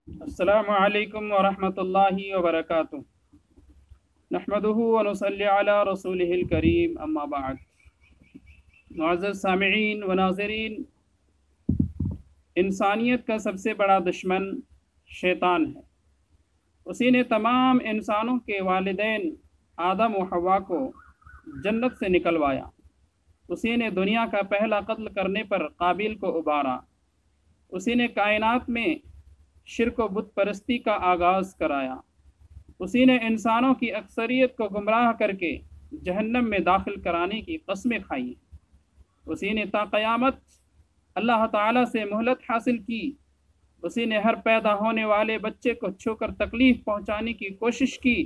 अस्सलामु अलैकुम वरहमतुल्लाहि वबरकातुह। नहमदुहु व नुसल्ली अला रसूलिहिल करीम, अम्मा बाद। मुअज़्ज़ज़ सामिईन व नाज़रीन, इंसानियत का सबसे बड़ा दुश्मन शैतान है। उसी ने तमाम इंसानों के वालिदैन आदम व हव्वा को जन्नत से निकलवाया। उसी ने दुनिया का पहला कत्ल करने पर काबिल को उबारा। उसी ने कायनात में शिर्क व बुत परस्ती का आगाज़ कराया। उसी ने इंसानों की अक्सरियत को गुमराह करके जहन्नम में दाखिल कराने की कस्में खाई। उसी ने ता क़यामत अल्लाह ताला से मोहलत हासिल की। उसी ने हर पैदा होने वाले बच्चे को छूकर तकलीफ़ पहुँचाने की कोशिश की।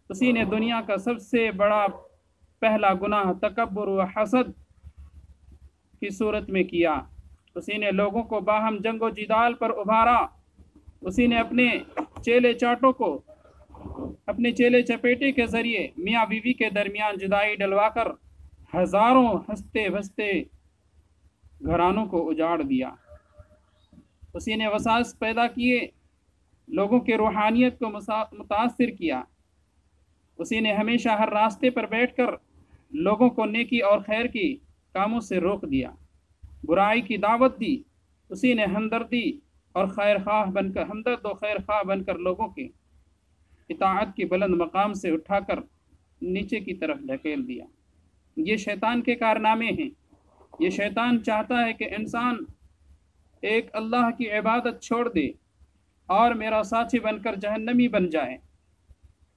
उसी ने दुनिया का सबसे बड़ा पहला गुनाह तकब्बुर व हसद की सूरत में किया। उसी ने लोगों को बाहम जंगो जिदाल पर उभारा। उसी ने अपने चेले चाटों को अपने चेले चपेटे के ज़रिए मियाँ बीवी के दरमियान जुदाई डलवाकर हज़ारों हंसते बसते घरानों को उजाड़ दिया। उसी ने वसास पैदा किए, लोगों के रूहानियत को मुतासिर किया। उसी ने हमेशा हर रास्ते पर बैठकर लोगों को नेकी और खैर की कामों से रोक दिया, बुराई की दावत दी। उसी ने हमदर्द और खैर ख्वाह बनकर लोगों के इताअत की बुलंद मकाम से उठाकर नीचे की तरफ ढकेल दिया। ये शैतान के कारनामे हैं। ये शैतान चाहता है कि इंसान एक अल्लाह की इबादत छोड़ दे और मेरा साथी बनकर जहन्नमी बन जाए।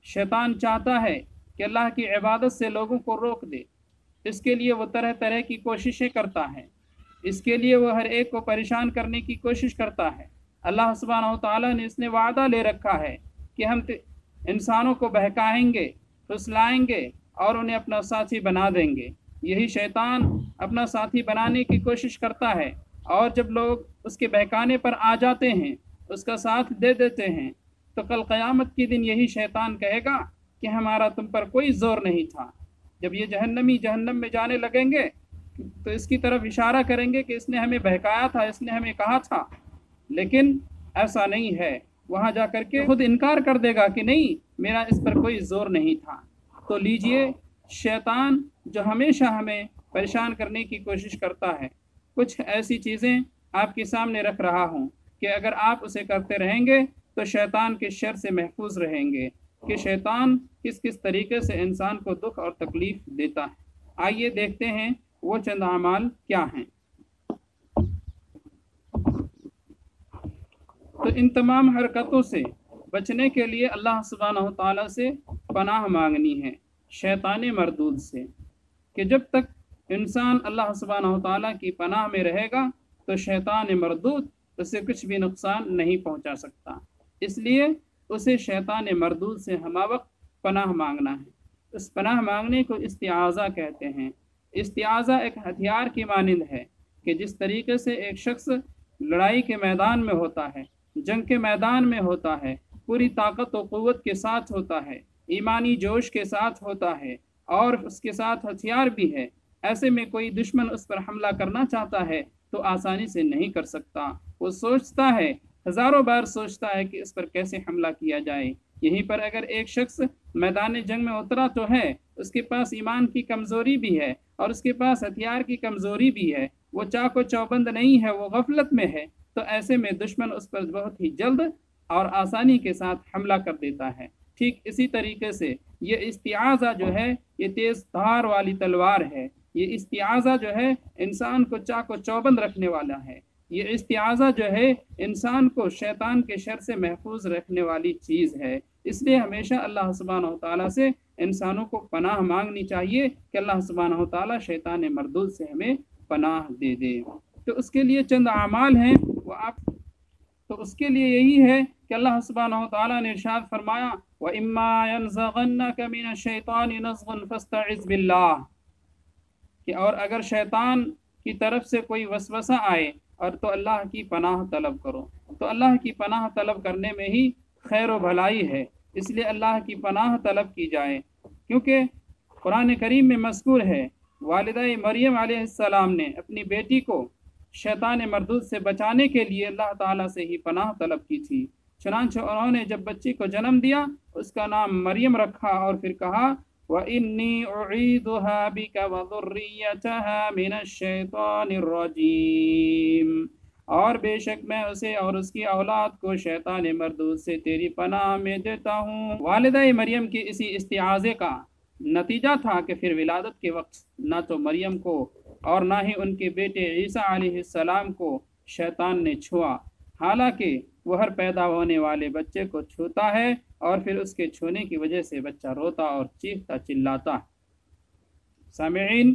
शैतान चाहता है कि अल्लाह की इबादत से लोगों को रोक दे। इसके लिए वो तरह तरह की कोशिशें करता है। इसके लिए वो हर एक को परेशान करने की कोशिश करता है। अल्लाह सुब्हानहू व तआला ने इसने वादा ले रखा है कि हम इंसानों को बहकाएंगे, फुसलाएंगे और उन्हें अपना साथी बना देंगे। यही शैतान अपना साथी बनाने की कोशिश करता है, और जब लोग उसके बहकाने पर आ जाते हैं, उसका साथ दे देते हैं, तो कल क़यामत के दिन यही शैतान कहेगा कि हमारा तुम पर कोई ज़ोर नहीं था। जब ये जहन्नमी जहन्नम में जाने लगेंगे तो इसकी तरफ इशारा करेंगे कि इसने हमें बहकाया था, इसने हमें कहा था। लेकिन ऐसा नहीं है। वहाँ जा कर के खुद इनकार कर देगा कि नहीं, मेरा इस पर कोई ज़ोर नहीं था। तो लीजिए, शैतान जो हमेशा हमें परेशान करने की कोशिश करता है, कुछ ऐसी चीज़ें आपके सामने रख रहा हूँ कि अगर आप उसे करते रहेंगे तो शैतान के शर से महफूज रहेंगे कि शैतान किस किस तरीके से इंसान को दुख और तकलीफ़ देता है। आइए देखते हैं वो चंद अमाल क्या हैं। तो इन तमाम हरकतों से बचने के लिए अल्लाह सुब्हानहू व तआला से पनाह मांगनी है शैतान मरदूद से, कि जब तक इंसान अल्लाह सुब्हानहू व तआला की पनाह में रहेगा तो शैतान मरदूद उसे कुछ भी नुकसान नहीं पहुंचा सकता। इसलिए उसे शैतान मरदूद से हमावक्त पनाह मांगना है। उस पनाह मांगने को इस्तिआज़ा कहते हैं। इस्तिआज़ा एक हथियार की मानिंद है कि जिस तरीके से एक शख्स लड़ाई के मैदान में होता है, जंग के मैदान में होता है, पूरी ताकत और क़ुव्वत के साथ होता है, ईमानी जोश के साथ होता है और उसके साथ हथियार भी है। ऐसे में कोई दुश्मन उस पर हमला करना चाहता है तो आसानी से नहीं कर सकता। वो सोचता है, हज़ारों बार सोचता है कि इस पर कैसे हमला किया जाए। यहीं पर अगर एक शख्स मैदान जंग में उतरा तो है, उसके पास ईमान की कमज़ोरी भी है और उसके पास हथियार की कमज़ोरी भी है। वो चाको चौबंद नहीं है, वो गफलत में है। तो ऐसे में दुश्मन उस पर बहुत ही जल्द और आसानी के साथ हमला कर देता है। ठीक इसी तरीके से ये इस्तिआज़ा जो है, ये तेज़ धार वाली तलवार है। ये इस्तिआज़ा जो है इंसान को चाको चौबंद रखने वाला है। ये इस्तिआज़ा जो है इंसान को शैतान के शर से महफूज रखने वाली चीज़ है। इसलिए हमेशा अल्लाह सुब्हानहू व तआला से इंसानों को पनाह मांगनी चाहिए कि अल्लाह सुब्हानहू व तआला शैतान मरदूद से हमें पनाह दे दे। तो उसके लिए चंद अमाल हैं वो आप, तो उसके लिए यही है कि अल्लाह सुब्हानहू व तआला ने इरशाद फरमाया, व इम्मा यनज़गन्नका मिनश्शैतानि नज़ग़ुन फ़स्तइज़ बिल्लाह, कि और अगर शैतान की तरफ से कोई वसवसा आए और तो अल्लाह की पनाह तलब करो। तो अल्लाह की पनाह तलब करने में ही खैर व भलाई है। इसलिए अल्लाह की पनाह तलब की जाए, क्योंकि कुरान करीम में मज़कूर है वालिदा मरियम अलैहिस्सलाम ने अपनी बेटी को शैतान मरदूद से बचाने के लिए अल्लाह ताला से ही पनाह तलब की थी। چنانچہ انہوں نے جب بچی کو جنم دیا اس کا نام مریم رکھا اور پھر کہا وَإِنِّي أُعِيذُهَا بِكَ وَذُرِّيَّتَهَا مِنَ الشَّيْطَانِ الرَّجِيمِ، اور بے شک میں اسے اور اس کی اولاد کو شیطان مردود سے تیری پناہ میں دیتا ہوں۔ والدہ مریم کی اسی استعاذے کا نتیجہ تھا کہ پھر ولادت کے وقت نہ تو مریم کو اور نہ ہی ان کے بیٹے عیسیٰ علیہ السلام کو شیطان نے چھوا، حالانکہ وہ ہر پیدا ہونے والے بچے کو چھوتا ہے اور پھر اس کے چھونے کی وجہ سے بچہ روتا اور چیختا چلاتا ہے۔ سامعین،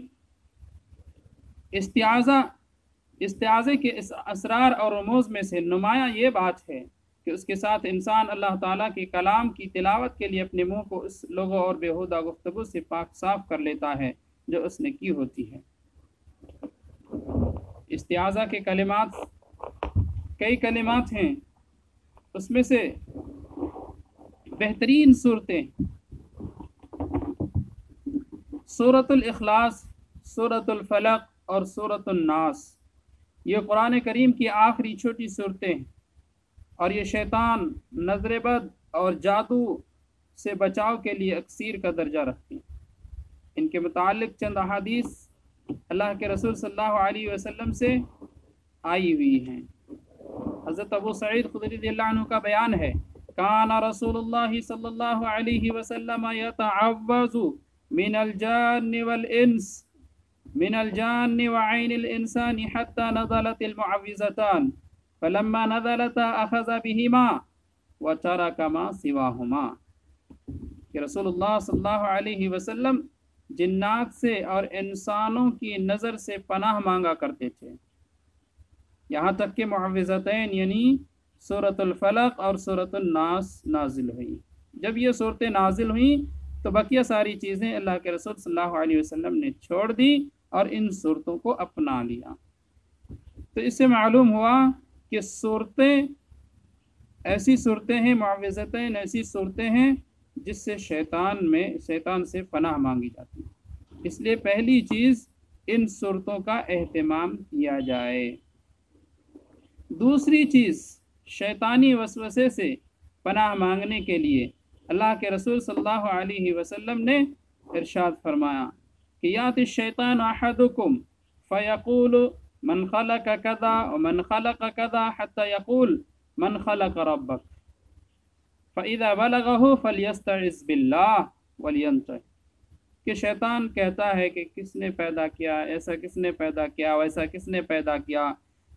استعاذے کے اس اسرار اور رموز میں سے نمایاں یہ بات ہے کہ اس کے ساتھ انسان اللہ تعالیٰ کے کلام کی تلاوت کے لیے اپنے منہ کو اس لغو اور بیہودہ گفتگو سے پاک صاف کر لیتا ہے جو اس نے کی ہوتی ہے۔ استعاذہ کے کلمات کئی کلمات ہیں، اس میں سے بہترین صورتیں سورۃ الاخلاص، سورۃ الفلق اور سورۃ الناس، یہ قرآن کریم کی آخری چھوٹی صورتیں ہیں، اور یہ شیطان، نظر بد اور جادو سے بچاؤ کے لیے اکسیر کا درجہ رکھتی ہیں۔ ان کے متعلق چند احادیث اللہ کے رسول صلی اللہ علیہ وسلم سے آئی ہوئی ہیں۔ حضرت ابو سعید خدری رضی اللہ عنہ کا بیان ہے، کان رسول اللہ صلی اللہ علیہ وسلم یتعوذ من الجان والانس من الجان وعین الانسان حتى نزلت المعوذتان فلما نزلتا اخذ بهما وترك ما سواهما، کہ رسول اللہ صلی اللہ علیہ وسلم جنات سے اور انسانوں کی نظر سے پناہ مانگا کرتے تھے، یہاں تک کہ معوذتین یعنی سورۃ الفلق اور سورۃ الناس نازل ہوئی۔ جب یہ صورتیں نازل ہوئیں تو بقیہ ساری چیزیں اللہ کے رسول صلی اللہ علیہ وسلم نے چھوڑ دی اور ان صورتوں کو اپنا لیا۔ تو اس سے معلوم ہوا کہ صورتیں ایسی صورتیں ہیں، معوذتین ایسی صورتیں ہیں جس سے شیطان سے پناہ مانگی جاتی ہے۔ اس لیے پہلی چیز ان صورتوں کا اہتمام کیا جائے۔ دوسری چیز، شیطانی وسوسے سے پناہ مانگنے کے لیے اللہ کے رسول صلی اللہ علیہ وسلم نے ارشاد فرمایا کہ یاتی الشیطان احدکم فیقول من خلق کذا ومن خلق کذا حتی یقول من خلق ربک فاذا بلغه فلیستعذ باللہ ولینطق، کہ شیطان کہتا ہے کہ کس نے پیدا کیا، ایسا کس نے پیدا کیا، ویسا کس نے پیدا کیا۔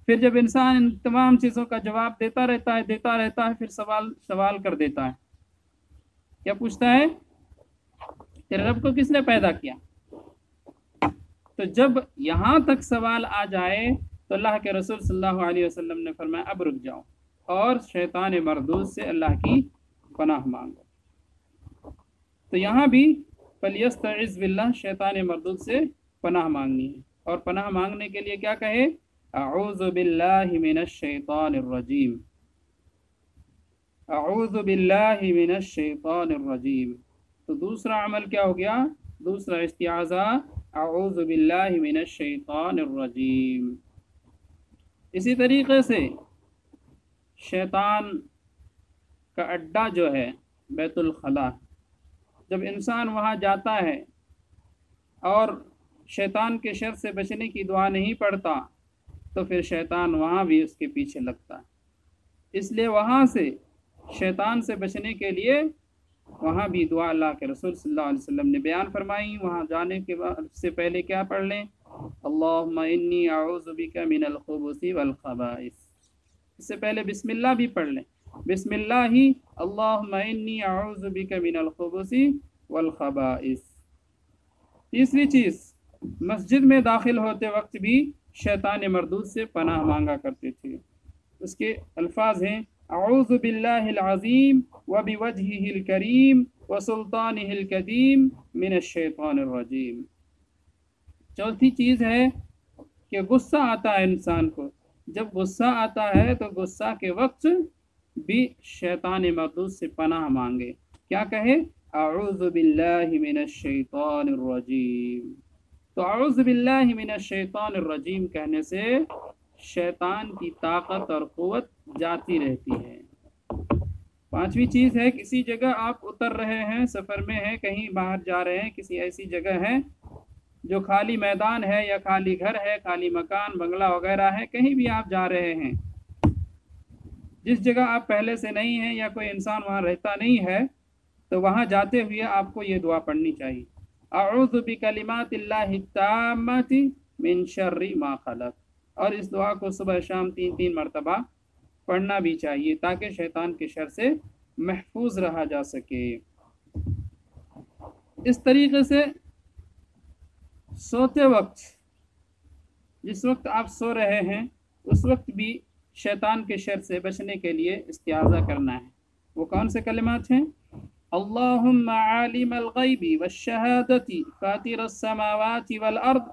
پھر جب انسان ان تمام چیزوں کا جواب دیتا رہتا ہے پھر سوال کر دیتا ہے، کیا پوچھتا ہے؟ تیرے رب کو کس نے پیدا کیا؟ تو جب یہاں تک سوال آ جائے تو اللہ کے رسول صلی اللہ علیہ وسلم نے فرمایا اب رک جاؤ اور شیطان مردود سے اللہ کی پناہ مانگو۔ تو یہاں بھی فلیستعذ باللہ، شیطان مردود سے پناہ مانگنی ہے، اور پناہ مانگنے کے لیے کیا کہے؟ اعوذ باللہ من الشیطان الرجیم، اعوذ باللہ من الشیطان الرجیم۔ تو دوسرا عمل کیا ہو گیا؟ دوسرا استعاذہ اعوذ باللہ من الشیطان الرجیم۔ اسی طریقے سے شیطان کا اڈا جو ہے بیت الخلا، جب انسان وہاں جاتا ہے اور شیطان کے شر سے بچنے کی دعا نہیں پڑھتا تو پھر شیطان وہاں بھی اس کے پیچھے لگتا ہے۔ اس لیے وہاں سے شیطان سے بچنے کے لیے وہاں بھی دعا اللہ کے رسول صلی اللہ علیہ وسلم نے بیان فرمائی۔ وہاں جانے کے سے پہلے کیا پڑھ لیں؟ اللہم انی اعوذ بک من الخبث والخبائث، اس سے پہلے بسم اللہ بھی پڑھ لیں، بسم اللہ اللہم انی اعوذ بک من الخبث والخبائث۔ تیسری چیز، مسجد میں داخل ہوتے وقت بھی شیطان مردود سے پناہ مانگا کرتے تھے۔ اس کے الفاظ ہیں اعوذ باللہ العظیم وبوجہہ الکریم وسلطانہ القدیم من الشیطان الرجیم۔ چوتھی چیز ہے کہ غصہ آتا ہے انسان کو، جب غصہ آتا ہے تو غصہ کے وقت بھی شیطان مردود سے پناہ مانگے، کیا کہے؟ اعوذ باللہ من الشیطان الرجیم۔ تو اعوذ باللہ من الشیطان الرجیم کہنے سے شیطان کی طاقت اور قوت جاتی رہتی ہے۔ पांचवी चीज़ है, किसी जगह आप उतर रहे हैं, सफ़र में हैं, कहीं बाहर जा रहे हैं, किसी ऐसी जगह है जो खाली मैदान है या खाली घर है, खाली मकान बंगला वगैरह है, कहीं भी आप जा रहे हैं, जिस जगह आप पहले से नहीं हैं या कोई इंसान वहाँ रहता नहीं है, तो वहाँ जाते हुए आपको ये दुआ पढ़नी चाहिए, अऊज़ु बिकलिमातिल्लाहि ताम्माति मिन शर्रि मा खलक़। और इस दुआ को सुबह शाम 3-3 मरतबा पढ़ना भी चाहिए ताकि शैतान के शर से महफूज रहा जा सके। इस तरीके से सोते वक्त, जिस वक्त आप सो रहे हैं उस वक्त भी शैतान के शर से बचने के लिए इस्तिआज़ा करना है। वो कौन से कलिमात हैं? अल्लाहुम्मा आलिमल गैबि वश्शहादति फातिरस समावाति वल अर्द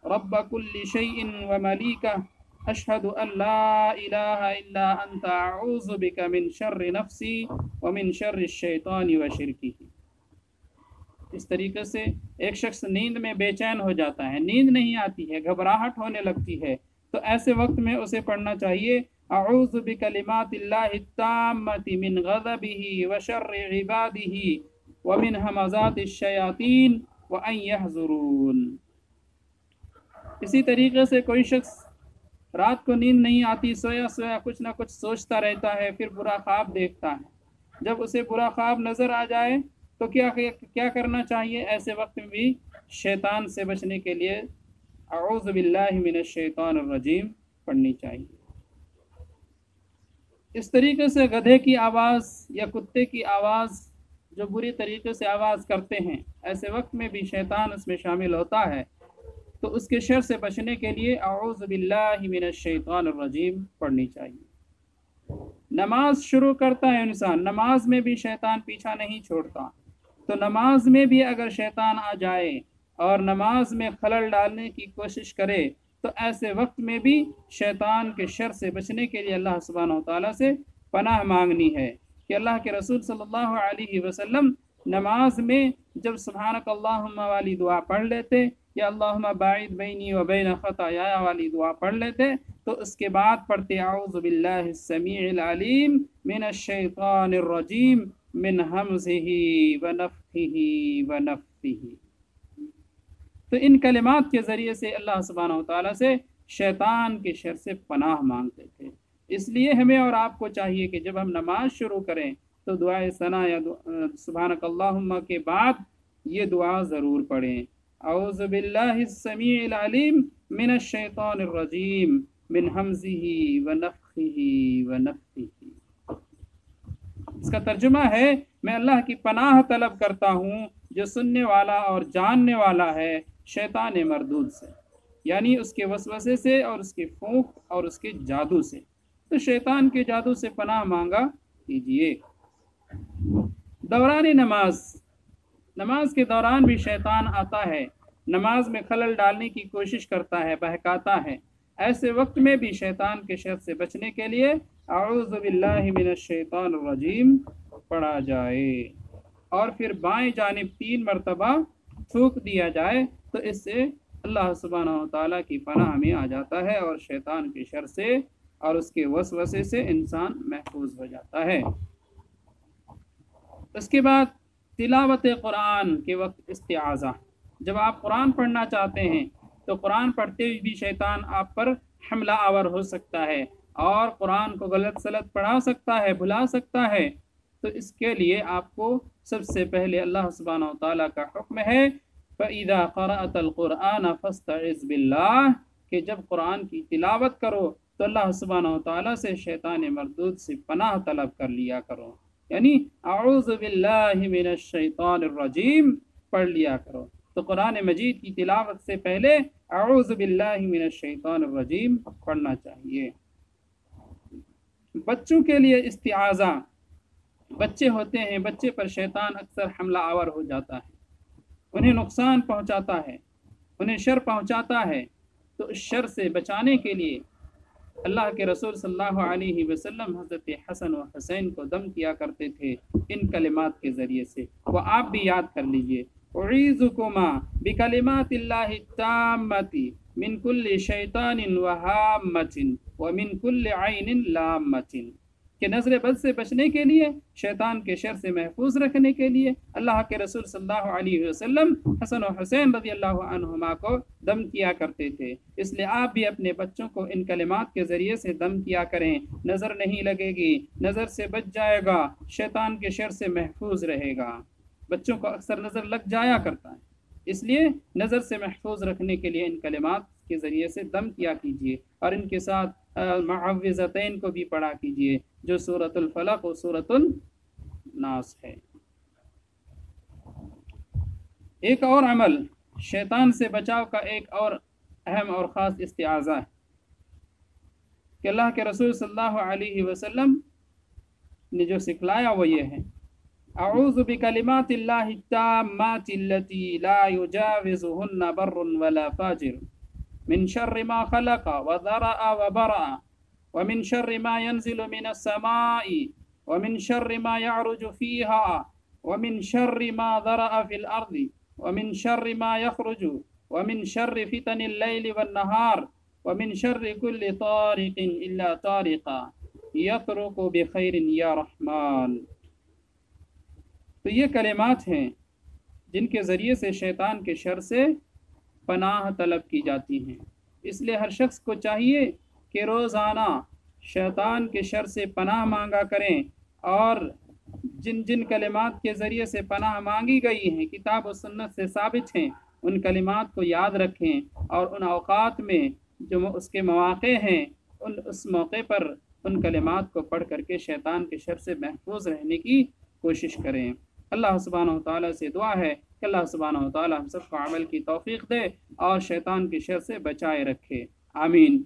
रब्ब कुल्लि शैइन व मलीकह अशहदु अल्ला इलाहा इल्ला अंता अऊज़ु बिका मिन शर्रि नफ्सी व मिन शर्रि शैतानि व शिरकिही। इस तरीके से एक शख्स नींद में बेचैन हो जाता है, नींद नहीं आती है, घबराहट होने लगती है, तो ऐसे वक्त में उसे पढ़ना चाहिए अऊज़ु बिकलिमातिल्लाहि ताम्मति मिन गज़बिही व शर्रि इबादिही व मिन हमाज़ातिश शयातीन व अन यहज़ुरून। इसी तरीके से कोई शख्स रात को नींद नहीं आती, सोया सोया कुछ ना कुछ सोचता रहता है, फिर बुरा ख्वाब देखता है, जब उसे बुरा ख्वाब नज़र आ जाए तो क्या करना चाहिए? ऐसे वक्त में भी शैतान से बचने के लिए अऊज़ु बिल्लाहि मिनश शैतानिर रजीम पढ़नी चाहिए। इस तरीके से गधे की आवाज़ या कुत्ते की आवाज़ जो बुरी तरीके से आवाज़ करते हैं, ऐसे वक्त में भी शैतान उसमें शामिल होता है, तो उसके शर से बचने के लिए अऊज़ु बिल्लाहि मिनश शैतानिर रजीम पढ़नी चाहिए। नमाज शुरू करता है इंसान, नमाज में भी शैतान पीछा नहीं छोड़ता, तो नमाज में भी अगर शैतान आ जाए और नमाज में खलल डालने की कोशिश करे, तो ऐसे वक्त में भी शैतान के शर से बचने के लिए अल्लाह सुब्हानहू व तआला से पनाह मांगनी है कि अल्लाह के रसूल सल्लल्लाहु अलैहि वसल्लम नमाज में जब सुब्हानक अल्लाहुम्मा वाली दुआ पढ़ लेते या अल्लाहुम्मा बाइद बैनी व बैन खताया वाली दुआ पढ़ लेते, तो उसके बाद पढ़ते अऊज़ु बिल्लाहिस समीइल अलीम मिनश शैतानिर रजीम मिन हमज़िही व नफ़्ख़िही व नफ़्सिही। तो इन कलिमात के ज़रिए से अल्लाह सुब्हानहू व तआला से शैतान के शर से पनाह मांगते थे। इसलिए हमें और आपको चाहिए कि जब हम नमाज शुरू करें तो दुआए सना या सुब्हानक अल्लाहुम्मा के बाद ये दुआ ज़रूर पढ़ें, अऊज़ु बिल्लाहिस समीइल अलीम मिनश शैतानिर रजीम मिन हमज़िही व नफ़्ख़िही व नफ़्सिही। इसका तर्जुमा है, मैं अल्लाह की पनाह तलब करता हूँ जो सुनने वाला और जानने वाला है शैतान मरदूद से, यानी उसके वसवसे से और उसके फूंक और उसके जादू से। तो शैतान के जादू से पनाह मांगा कीजिए। दौरान नमाज, नमाज के दौरान भी शैतान आता है, नमाज में खलल डालने की कोशिश करता है, बहकाता है। ऐसे वक्त में भी शैतान के शर से बचने के लिए अऊज़ु बिल्लाहि मिनश शैतानिर रजीम पढ़ा जाए और फिर बाएं जानिब 3 मरतबा थूक दिया जाए, तो इससे अल्लाह सुब्हानहू व तआला की पनाह में आ जाता है और शैतान के शर से और उसके वसवसे से इंसान महफूज हो जाता है। उसके बाद तिलावत कुरान के वक्त इस्तिआज़ा, जब आप कुरान पढ़ना चाहते हैं तो कुरान पढ़ते हुए भी शैतान आप पर हमला आवर हो सकता है और कुरान को गलत सलत पढ़ा सकता है, भुला सकता है। तो इसके लिए आपको सबसे पहले अल्लाह सुब्हानहू व तआला का हुक्म है फ़इज़ा क़रअतल क़ुरआन फ़स्तइज़ बिल्लाह, कि जब कुरान की तिलावत करो तो अल्लाह सुब्हानहू व तआला से शैतान मरदूद से पनाह तलब कर लिया करो, यानी अऊज़ु बिल्लाहि मिनश शैतानिर रजीम पढ़ लिया करो। तो कुरान मजीद की तिलावत से पहले अऊज़ु बिल्लाहि मिनश शैतानिर रजीम पढ़ना चाहिए। बच्चों के लिए इस्तिआज़ा, बच्चे होते हैं, बच्चे पर शैतान अक्सर हमला आवर हो जाता है, उन्हें नुकसान पहुंचाता है, उन्हें शर पहुंचाता है। तो इस शर से बचाने के लिए अल्लाह के रसूल सल्लल्लाहु अलैहि वसल्लम हज़रत हसन व हुसैन को दम किया करते थे इन कलिमात के ज़रिए से। वो आप भी याद कर लीजिए, उईज़ुकुमा बिकलिमातिल्लाहि ताम्मति मिन कुल्लि शैतानिन व हाम्मतिन व मिन कुल्लि ऐनिन लाम्मतिन। کہ नज़र बद से बचने के लिए, शैतान के शर से महफूज रखने के लिए अल्लाह के रसूल सल्लल्लाहु अलैहि वसल्लम हसन और हुसैन रज़ी अल्लाह अन्हुमा को दम किया करते थे। इसलिए आप भी अपने बच्चों को इन कलिमात के ज़रिए से दम किया करें। नज़र नहीं लगेगी, नज़र से बच जाएगा, शैतान के शर से महफूज रहेगा। बच्चों को अक्सर नज़र लग जाया करता है, इसलिए नज़र से महफूज रखने के लिए इन कलिमात के ज़रिए से दम किया कीजिए और इनके साथ मुअव्विज़तैन को भी पढ़ा कीजिए जो सूरतुल फलक और सूरतुल नास है। एक और अमल शैतान से बचाव का एक और अहम और ख़ास इस्तिआज़ा है कि अल्लाह के रसूल सल्लल्लाहु अलैहि वसल्लम ने जो सिखलाया वो ये है, अऊज़ु बिकलिमातिल्लाहि ताम्माति अल्लती ला युजाविज़ुहुन्ना बर्रुन वला फाजिर मिन शर्रि मा खलक़ व ज़रअ व बरअ व मिन शर्रि मा यंज़िलु मिनस समाई व मिन शर्रि मा यअरुजु फ़ीहा व मिन शर्रि मा ज़रअ फ़िल अर्ज़ि व मिन शर्रि मा यख़रुजु व मिन शर्रि फ़ितनिल लैलि वन नहार व मिन शर्रि कुल्लि तारिक़िन इल्ला तारिक़ा यतरुकु बिखैरिन या रहमान। तो ये कलिमात हैं जिनके ज़रिए से शैतान के शर से पनाह तलब की जाती हैं। इसलिए हर शख्स को चाहिए कि रोज़ाना शैतान के शर से पनाह मांगा करें और जिन जिन कलिमात के ज़रिए से पनाह मांगी गई हैं, किताब और सुन्नत से साबित हैं, उन कलिमात को याद रखें और उन औक़ात में जो उसके मौक़े हैं उस मौके पर उन कलिमात को पढ़ करके शैतान के शर से महफूज रहने की कोशिश करें। अल्लाह सुब्हानहू तआला से दुआ है कि अल्लाह सुब्हानहू तआला हम सबको अमल की तौफ़ीक़ दे और शैतान के शर से बचाए रखे। आमीन।